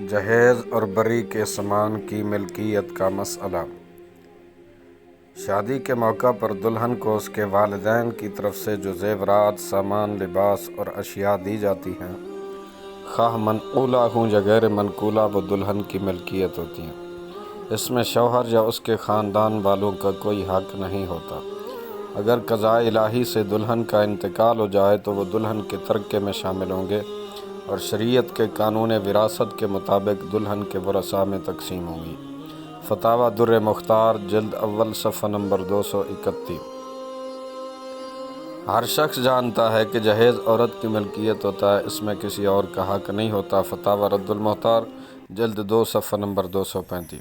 جہیز اور بری کے سامان کی ملکیت کا مسئلہ۔ شادی کے موقع پر دلہن کو اس کے والدین کی طرف سے جو زیورات، سامان، لباس اور اشیاء دی جاتی ہیں، خواہ منقولہ ہوں یا غیر منقولہ، وہ دلہن کی ملکیت ہوتی ہیں۔ اس میں شوہر یا اس کے خاندان والوں کا کوئی حق نہیں ہوتا۔ اگر قضاء الہی سے دلہن کا انتقال ہو جائے تو وہ دلہن کے ترکے میں شامل ہوں گے اور شریعت کے قانون وراثت کے مطابق دلہن کے ورثاء میں تقسیم ہوں گی۔ فتاویٰ در مختار جلد اول صفحہ نمبر 231۔ ہر شخص جانتا ہے کہ جہیز عورت کی ملکیت ہوتا ہے، اس میں کسی اور کا حق نہیں ہوتا۔ فتاویٰ رد المختار جلد 2 صفحہ نمبر 235۔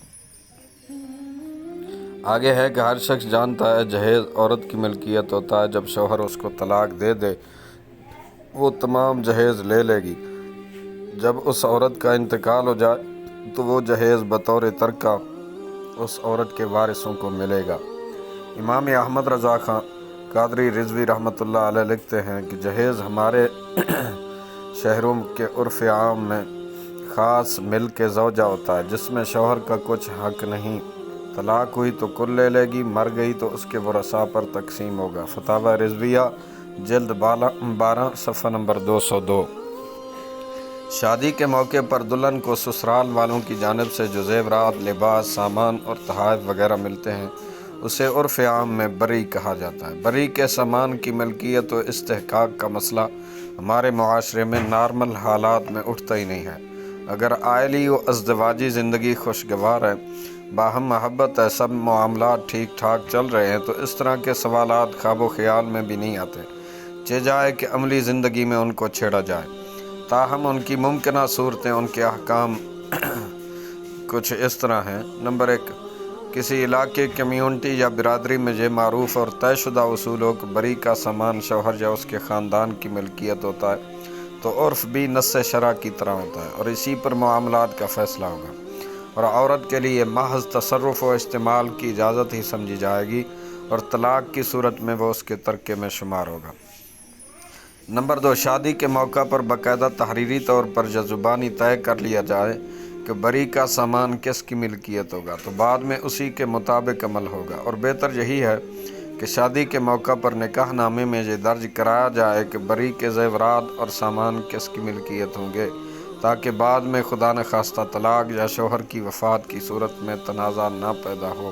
آگے ہے کہ ہر شخص جانتا ہے جہیز عورت کی ملکیت ہوتا ہے جب شوہر اس کو طلاق دے دے، وہ تمام جہیز لے لے گی۔ جب اس عورت کا انتقال ہو جائے تو وہ جہیز بطور ترکہ اس عورت کے وارثوں کو ملے گا۔ امام احمد رضا خان قادری رضوی رحمۃ اللہ علیہ لکھتے ہیں کہ جہیز ہمارے شہروں کے عرف عام میں خاص ملک زوجہ ہوتا ہے، جس میں شوہر کا کچھ حق نہیں۔ طلاق ہوئی تو کل لے لے گی، مر گئی تو اس کے ورثاء پر تقسیم ہوگا۔ فتاویٰ رضویہ جلد 12 صفحہ نمبر 202۔ شادی کے موقع پر دلہن کو سسرال والوں کی جانب سے جو زیورات، لباس، سامان اور تحائف وغیرہ ملتے ہیں، اسے عرف عام میں بری کہا جاتا ہے۔ بری کے سامان کی ملکیت و استحقاق کا مسئلہ ہمارے معاشرے میں نارمل حالات میں اٹھتا ہی نہیں ہے۔ اگر عائلی و ازدواجی زندگی خوشگوار ہے، باہم محبت ہے، سب معاملات ٹھیک ٹھاک چل رہے ہیں، تو اس طرح کے سوالات خواب و خیال میں بھی نہیں آتے، چہ جائے کہ عملی زندگی میں ان کو چھیڑا جائے۔ تاہم ان کی ممکنہ صورتیں، ان کے احکام کچھ اس طرح ہیں۔ نمبر 1، کسی علاقے، کمیونٹی یا برادری میں یہ معروف اور طے شدہ اصول ہو کہ بری کا سامان شوہر یا اس کے خاندان کی ملکیت ہوتا ہے، تو عرف بھی نص شرع کی طرح ہوتا ہے اور اسی پر معاملات کا فیصلہ ہوگا، اور عورت کے لیے محض تصرف و استعمال کی اجازت ہی سمجھی جائے گی، اور طلاق کی صورت میں وہ اس کے ترکے میں شمار ہوگا۔ نمبر 2، شادی کے موقع پر باقاعدہ تحریری طور پر یا زبانی طے کر لیا جائے کہ بری کا سامان کس کی ملکیت ہوگا، تو بعد میں اسی کے مطابق عمل ہوگا، اور بہتر یہی ہے کہ شادی کے موقع پر نکاح نامے میں یہ درج کرایا جائے کہ بری کے زیورات اور سامان کس کی ملکیت ہوں گے، تاکہ بعد میں خدا نخواستہ طلاق یا شوہر کی وفات کی صورت میں تنازع نہ پیدا ہو۔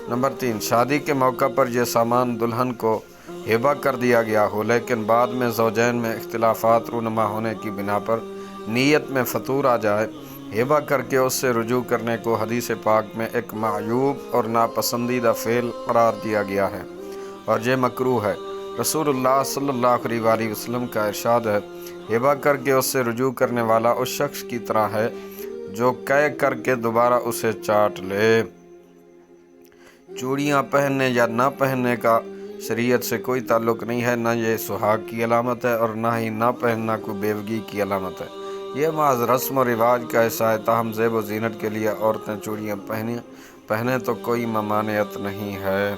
نمبر 3، شادی کے موقع پر یہ سامان دلہن کو ہبہ کر دیا گیا ہو، لیکن بعد میں زوجین میں اختلافات رونما ہونے کی بنا پر نیت میں فتور آ جائے، ہبہ کر کے اس سے رجوع کرنے کو حدیث پاک میں ایک معیوب اور ناپسندیدہ فعل قرار دیا گیا ہے اور یہ مکروہ ہے۔ رسول اللہ صلی اللہ علیہ وآلہ وسلم کا ارشاد ہے، ہبہ کر کے اس سے رجوع کرنے والا اس شخص کی طرح ہے جو قے کر کے دوبارہ اسے چاٹ لے۔ چوڑیاں پہننے یا نہ پہننے کا شریعت سے کوئی تعلق نہیں ہے، نہ یہ سہاگ کی علامت ہے اور نہ ہی نہ پہننا کوئی بیوگی کی علامت ہے۔ یہ محض رسم و رواج کا حصہ ہے، تاہم زیب و زینت کے لیے عورتیں چوڑیاں پہنیں تو کوئی ممانعت نہیں ہے۔